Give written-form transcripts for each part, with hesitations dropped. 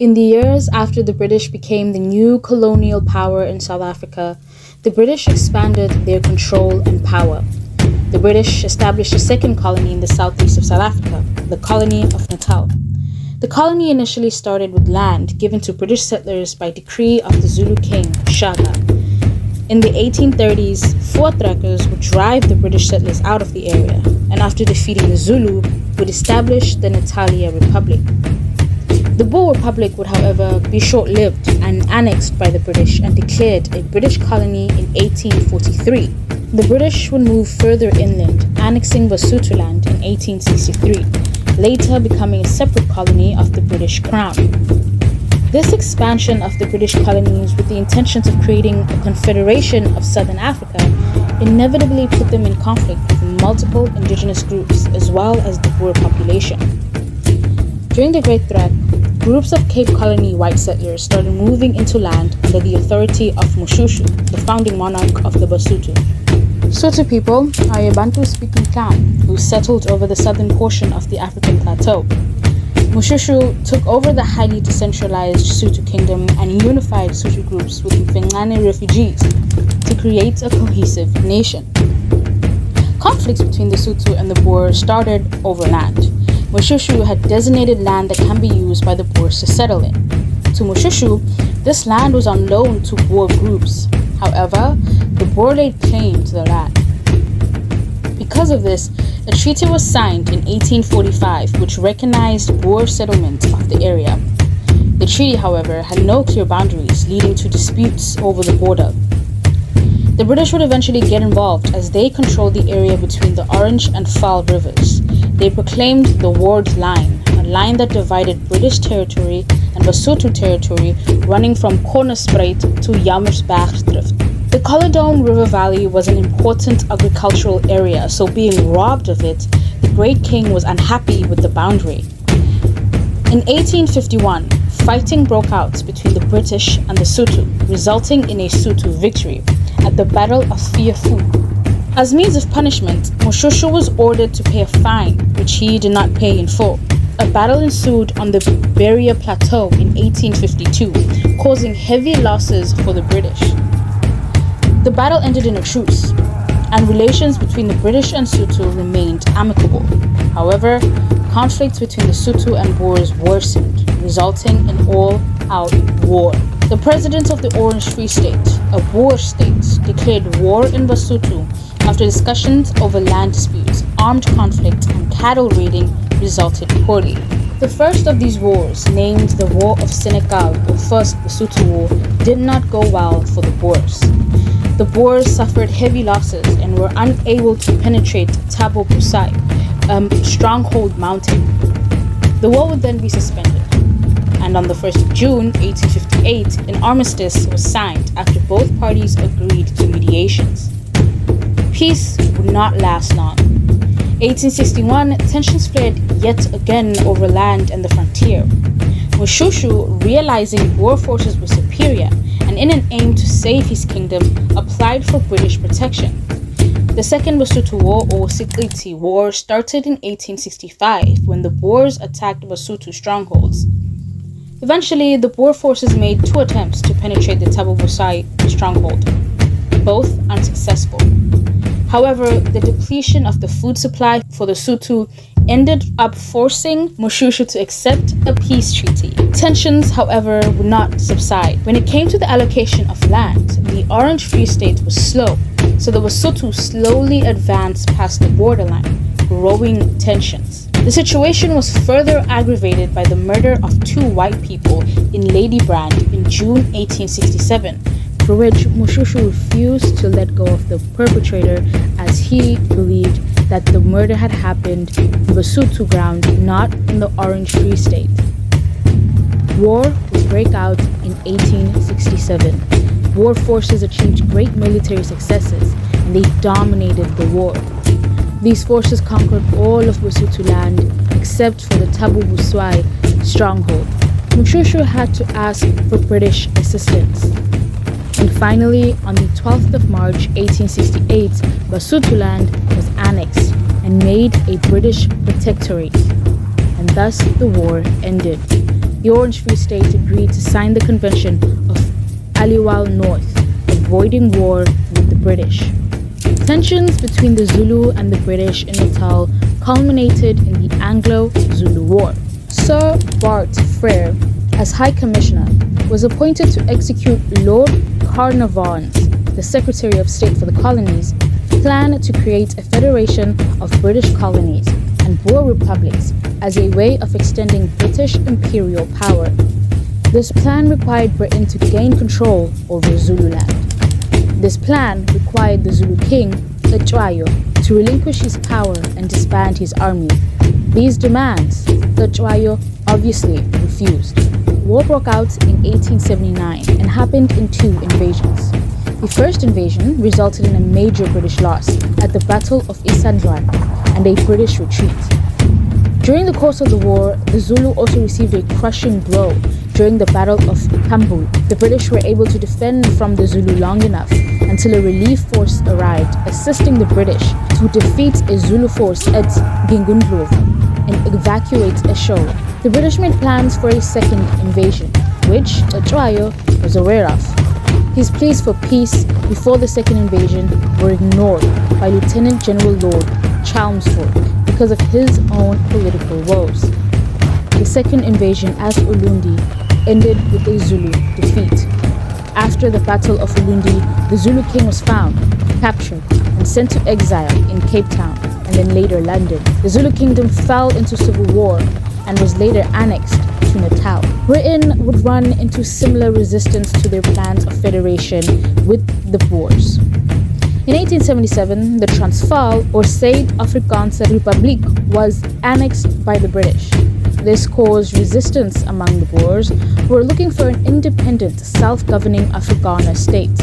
In the years after the British became the new colonial power in South Africa, the British expanded their control and power. The British established a second colony in the southeast of South Africa, the colony of Natal. The colony initially started with land given to British settlers by decree of the Zulu king, Shaka. In the 1830s, voortrekkers would drive the British settlers out of the area, and after defeating the Zulu, would establish the Natalia Republic. The Boer Republic would, however, be short-lived and annexed by the British and declared a British colony in 1843. The British would move further inland, annexing Basutoland in 1863, later becoming a separate colony of the British Crown. This expansion of the British colonies with the intentions of creating a confederation of Southern Africa inevitably put them in conflict with multiple indigenous groups as well as the Boer population. During the Great Threat, groups of Cape Colony white settlers started moving into land under the authority of Moshoeshoe, the founding monarch of the Basotho. Sotho people are a Bantu-speaking clan who settled over the southern portion of the African plateau. Moshoeshoe took over the highly decentralized Sotho kingdom and unified Sotho groups with Mfengane refugees to create a cohesive nation. Conflicts between the Sotho and the Boer started over land. Moshoeshoe had designated land that can be used by the Boers to settle in. To Moshoeshoe, this land was on loan to Boer groups. However, the Boer laid claim to the land. Because of this, a treaty was signed in 1845 which recognized Boer settlement of the area. The treaty, however, had no clear boundaries, leading to disputes over the border. The British would eventually get involved as they controlled the area between the Orange and Vaal rivers. They proclaimed the Ward Line, a line that divided British territory and Basotho territory running from Cornerspruit to Jammersbergdrift. The Caledon River Valley was an important agricultural area, so being robbed of it, the Great King was unhappy with the boundary. In 1851, fighting broke out between the British and the Sotho, resulting in a Sotho victory at the Battle of Viervoet. As means of punishment, Moshoeshoe was ordered to pay a fine, which he did not pay in full. A battle ensued on the Berea Plateau in 1852, causing heavy losses for the British. The battle ended in a truce, and relations between the British and Sotho remained amicable. However, conflicts between the Sotho and Boers worsened, resulting in all-out war. The president of the Orange Free State, a Boer state, declared war in Basotho after discussions over land disputes, armed conflict, and cattle raiding resulted poorly. The first of these wars, named the War of Senegal or First Basotho War, did not go well for the Boers. The Boers suffered heavy losses and were unable to penetrate Thabo Bosai, Stronghold Mountain. The war would then be suspended, and on the 1st of June 1858, an armistice was signed after both parties agreed to mediations. Peace would not last long. 1861, tensions flared yet again over land and the frontier. Moshoeshoe, realizing Boer forces were superior, and in an aim to save his kingdom, applied for British protection. The Second Basotho War, or Siqiti War, started in 1865 when the Boers attacked Basotho strongholds. Eventually, the Boer forces made two attempts to penetrate the Thabo Bosai stronghold, both unsuccessful. However, the depletion of the food supply for the Sotho ended up forcing Moshoeshoe to accept a peace treaty. Tensions, however, would not subside. When it came to the allocation of land, the Orange Free State was slow, so the Basotho slowly advanced past the borderline, growing tensions. The situation was further aggravated by the murder of two white people in Ladybrand in June 1867, for which Moshoeshoe refused to let go of the perpetrator as he believed that the murder had happened in Basotho ground, not in the Orange Free State. War would break out in 1867. Boer forces achieved great military successes, and they dominated the war. These forces conquered all of Basotho land except for the Thabo Bosai stronghold. Moshoeshoe had to ask for British assistance. And finally, on the 12th of March 1868, Basotholand was annexed and made a British protectorate, and thus the war ended. the Orange Free State agreed to sign the Convention of Aliwal North, avoiding war with the British. Tensions between the Zulu and the British in Natal culminated in the Anglo-Zulu War. Sir Bart Frere, as High Commissioner, was appointed to execute Lord Carnarvon's, the Secretary of State for the Colonies, plan to create a federation of British colonies and Boer republics as a way of extending British imperial power. This plan required Britain to gain control over Zululand. This plan required the Zulu king, Cetshwayo, to relinquish his power and disband his army. These demands, Cetshwayo obviously refused. War broke out in 1879 and happened in two invasions. The first invasion resulted in a major British loss at the Battle of Isandlwana and a British retreat. During the course of the war, the Zulu also received a crushing blow during the Battle of Ikambu. The British were able to defend from the Zulu long enough until a relief force arrived, assisting the British to defeat a Zulu force at Gingundlovu and evacuate Eshowe. The British made plans for a second invasion, which Cetshwayo was aware of. His pleas for peace before the second invasion were ignored by Lieutenant General Lord Chelmsford because of his own political woes. The second invasion at Ulundi ended with a Zulu defeat. After the Battle of Ulundi, the Zulu king was found, captured, and sent to exile in Cape Town and then later London. The Zulu kingdom fell into civil war and was later annexed to Natal. Britain would run into similar resistance to their plans of federation with the Boers. In 1877, the Transvaal, or Suid-Afrikaanse Republiek, was annexed by the British. This caused resistance among the Boers, who were looking for an independent, self-governing Afrikaner state.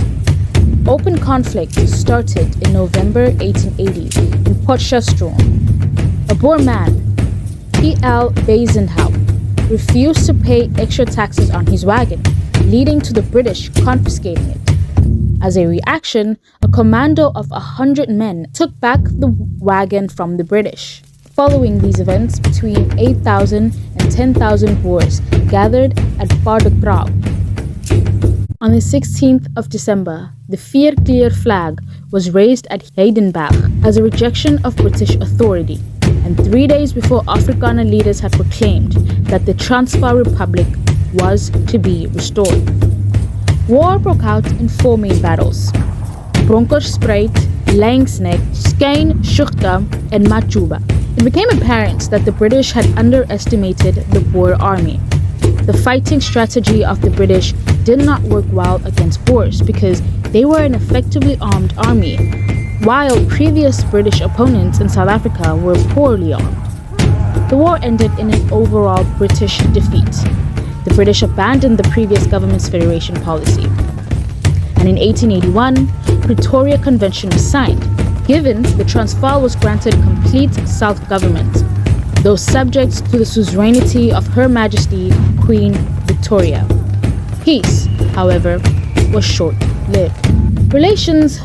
Open conflict started in November 1880 in Potchefstroom. A Boer man, P.L. Bazenhout, refused to pay extra taxes on his wagon, leading to the British confiscating it. As a reaction, a commando of 100 men took back the wagon from the British. Following these events, between 8,000 and 10,000 Boers gathered at Paardekraal. On the 16th of December, the Vierkleur flag was raised at Heidenberg as a rejection of British authority, and 3 days before Afrikaner leaders had proclaimed that the Transvaal Republic was to be restored. War broke out in four main battles: Bronkhorstspruit, Langsneck, Skyn, Schuchta, and Majuba. It became apparent that the British had underestimated the Boer army. The fighting strategy of the British did not work well against Boers because they were an effectively armed army, while previous British opponents in South Africa were poorly armed. The war ended in an overall British defeat. The British abandoned the previous government's federation policy. And in 1881, Pretoria Convention was signed, given the Transvaal was granted complete self-government, though subject to the suzerainty of Her Majesty Queen Victoria. Peace, however, was short-lived. Relations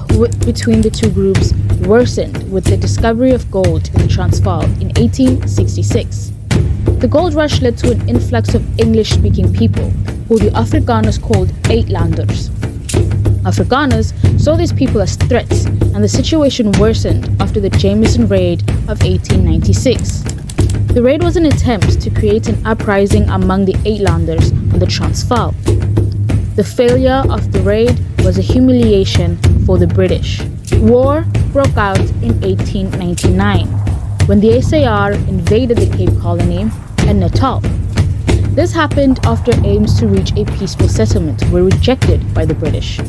between the two groups worsened with the discovery of gold in the Transvaal in 1866. The gold rush led to an influx of English-speaking people, who the Afrikaners called Uitlanders. Afrikaners saw these people as threats, and the situation worsened after the Jameson Raid of 1896. The raid was an attempt to create an uprising among the Uitlanders on the Transvaal. The failure of the raid was a humiliation for the British. War broke out in 1899, when the SAR invaded the Cape Colony and Natal. This happened after aims to reach a peaceful settlement were rejected by the British.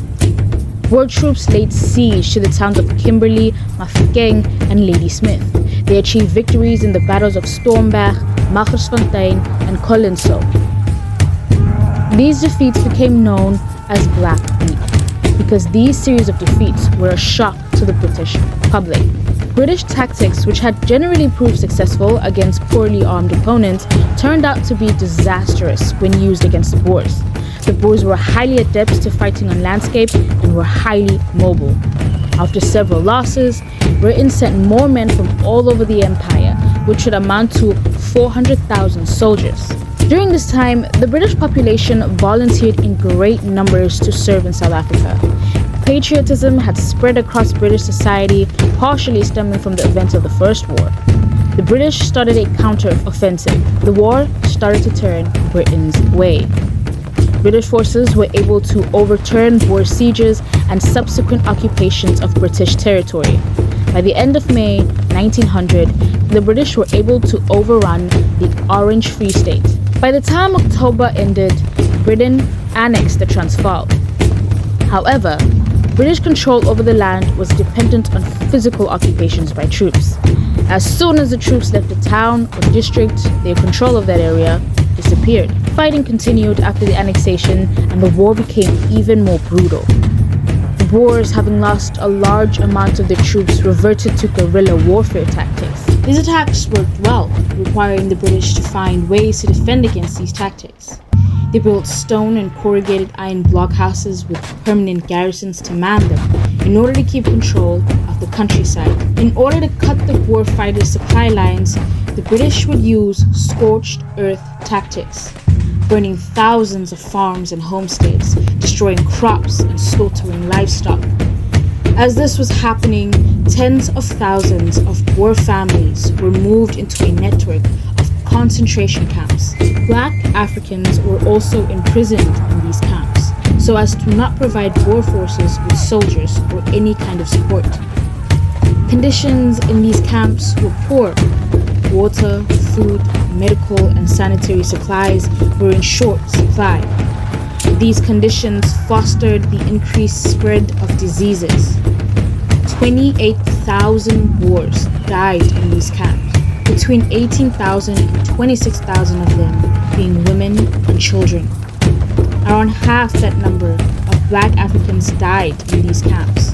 Boer troops laid siege to the towns of Kimberley, Mafeking, and Ladysmith. They achieved victories in the battles of Stormberg, Magersfontein, and Collinsville. These defeats became known as Black Week because these series of defeats were a shock to the British public. British tactics, which had generally proved successful against poorly armed opponents, turned out to be disastrous when used against the Boers. The Boers were highly adept to fighting on landscape and were highly mobile. After several losses, Britain sent more men from all over the empire, which should amount to 400,000 soldiers. During this time, the British population volunteered in great numbers to serve in South Africa. Patriotism had spread across British society, partially stemming from the events of the First War. The British started a counter-offensive. The war started to turn Britain's way. British forces were able to overturn Boer sieges and subsequent occupations of British territory. By the end of May 1900, the British were able to overrun the Orange Free State. By the time October ended, Britain annexed the Transvaal. However, British control over the land was dependent on physical occupations by troops. As soon as the troops left the town or district, their control of that area disappeared. Fighting continued after the annexation, and the war became even more brutal. The Boers, having lost a large amount of their troops, reverted to guerrilla warfare tactics. These attacks worked well, requiring the British to find ways to defend against these tactics. They built stone and corrugated iron blockhouses with permanent garrisons to man them in order to keep control of the countryside. In order to cut the Boer fighters' supply lines, the British would use scorched earth tactics, burning thousands of farms and homesteads, destroying crops and slaughtering livestock. As this was happening, tens of thousands of Boer families were moved into a network of concentration camps. Black Africans were also imprisoned in these camps, so as to not provide Boer forces with soldiers or any kind of support. Conditions in these camps were poor. Water, food, medical, and sanitary supplies were in short supply. These conditions fostered the increased spread of diseases. 28,000 Boers died in these camps, between 18,000 and 26,000 of them being women and children. Around half that number of Black Africans died in these camps.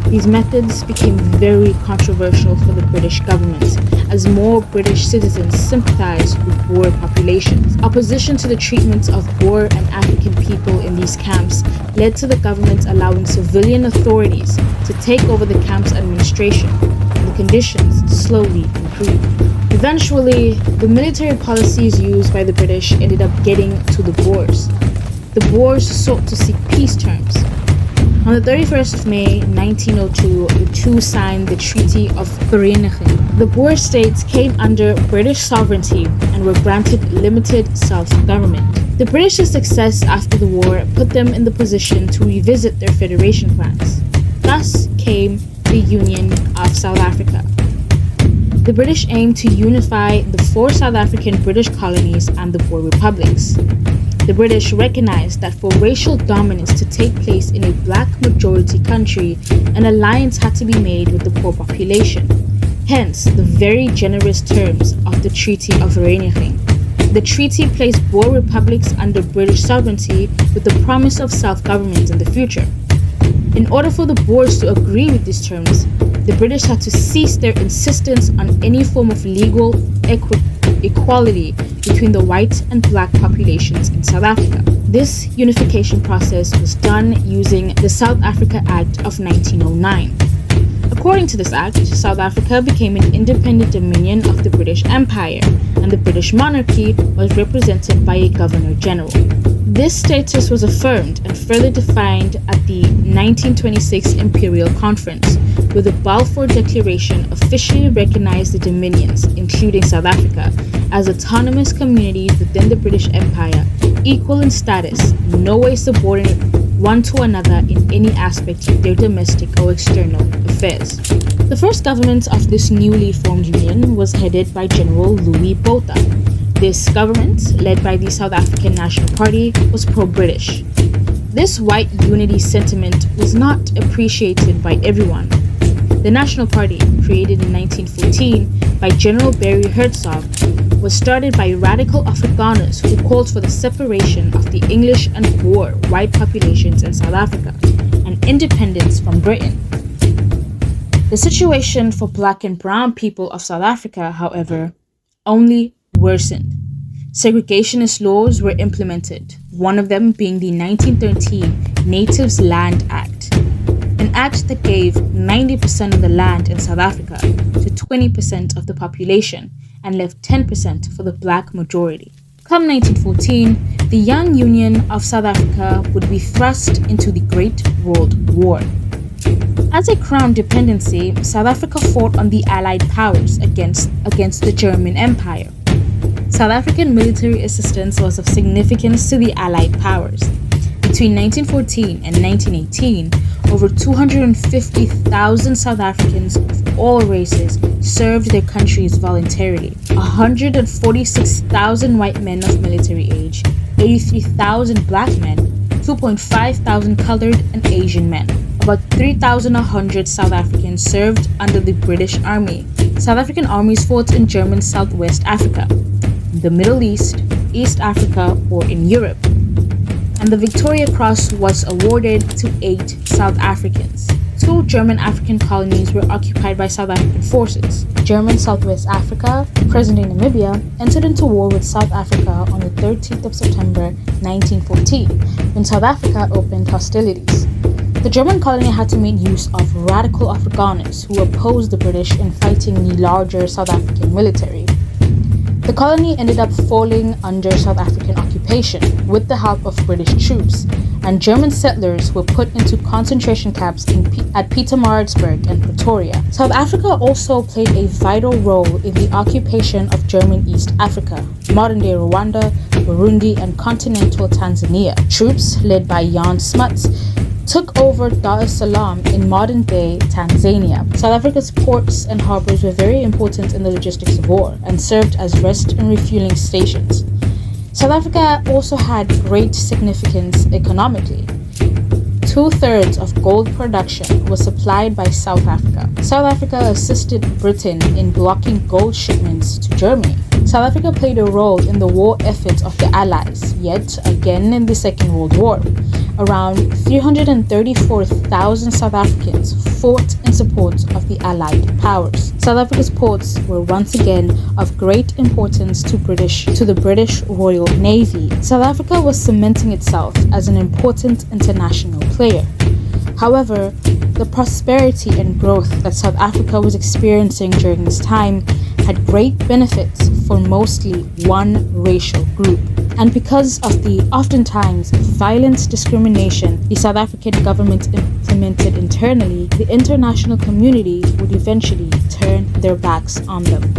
These methods became very controversial for the British government, as more British citizens sympathized with Boer populations. Opposition to the treatment of Boer and African people in these camps led to the government allowing civilian authorities to take over the camp's administration, and the conditions slowly improved. Eventually, the military policies used by the British ended up getting to the Boers. The Boers sought to seek peace terms. On the 31st of May 1902, the two signed the Treaty of Vereniging. The Boer states came under British sovereignty and were granted limited self-government. The British's success after the war put them in the position to revisit their federation plans. Thus came the Union of South Africa. The British aimed to unify the four South African British colonies and the Boer republics. The British recognized that for racial dominance to take place in a black majority country, an alliance had to be made with the poor population. Hence, the very generous terms of the Treaty of Vereniging. The treaty placed Boer republics under British sovereignty with the promise of self-government in the future. In order for the Boers to agree with these terms, the British had to cease their insistence on any form of legal equality between the white and black populations in South Africa. This unification process was done using the South Africa Act of 1909. According to this act, South Africa became an independent dominion of the British Empire, and the British monarchy was represented by a Governor-General. This status was affirmed and further defined at the 1926 Imperial Conference, where the Balfour Declaration officially recognized the dominions, including South Africa, as autonomous communities within the British Empire, equal in status, in no way subordinate one to another in any aspect of their domestic or external affairs. The first government of this newly formed union was headed by General Louis Botha. This government, led by the South African National Party, was pro-British. This white unity sentiment was not appreciated by everyone. The National Party, created in 1914 by General Barry Hertzog, was started by radical Afrikaners who called for the separation of the English and Boer white populations in South Africa and independence from Britain. The situation for black and brown people of South Africa, however, only worsened. Segregationist laws were implemented, one of them being the 1913 Natives Land Act, an act that gave 90% of the land in South Africa to 20% of the population and left 10% for the black majority. Come 1914, the young Union of South Africa would be thrust into the Great World War. As a crown dependency, South Africa fought on the Allied powers against the German Empire. South African military assistance was of significance to the Allied powers. Between 1914 and 1918, over 250,000 South Africans of all races served their countries voluntarily. 146,000 white men of military age, 83,000 black men, 2.5 thousand colored and Asian men. About 3,100 South Africans served under the British Army. South African armies fought in German Southwest Africa, the Middle East, East Africa, or in Europe. And the Victoria Cross was awarded to 8 South Africans. 2 German African colonies were occupied by South African forces. German Southwest Africa, present-day Namibia, entered into war with South Africa on the 13th of September 1914, when South Africa opened hostilities. The German colony had to make use of radical Afrikaners who opposed the British in fighting the larger South African military. The colony ended up falling under South African occupation with the help of British troops, and German settlers were put into concentration camps at Pietermaritzburg and Pretoria. South Africa also played a vital role in the occupation of German East Africa, modern-day Rwanda, Burundi, and continental Tanzania. Troops led by Jan Smuts took over Dar es Salaam in modern-day Tanzania. South Africa's ports and harbors were very important in the logistics of war and served as rest and refueling stations. South Africa also had great significance economically. 2/3 of gold production was supplied by South Africa. South Africa assisted Britain in blocking gold shipments to Germany. South Africa played a role in the war efforts of the Allies, yet again in the Second World War. Around 334,000 South Africans fought in support of the Allied powers. South Africa's ports were once again of great importance to the British Royal Navy. South Africa was cementing itself as an important international player. However, the prosperity and growth that South Africa was experiencing during this time had great benefits for mostly one racial group. And because of the oftentimes violent discrimination the South African government implemented internally, the international community would eventually turn their backs on them.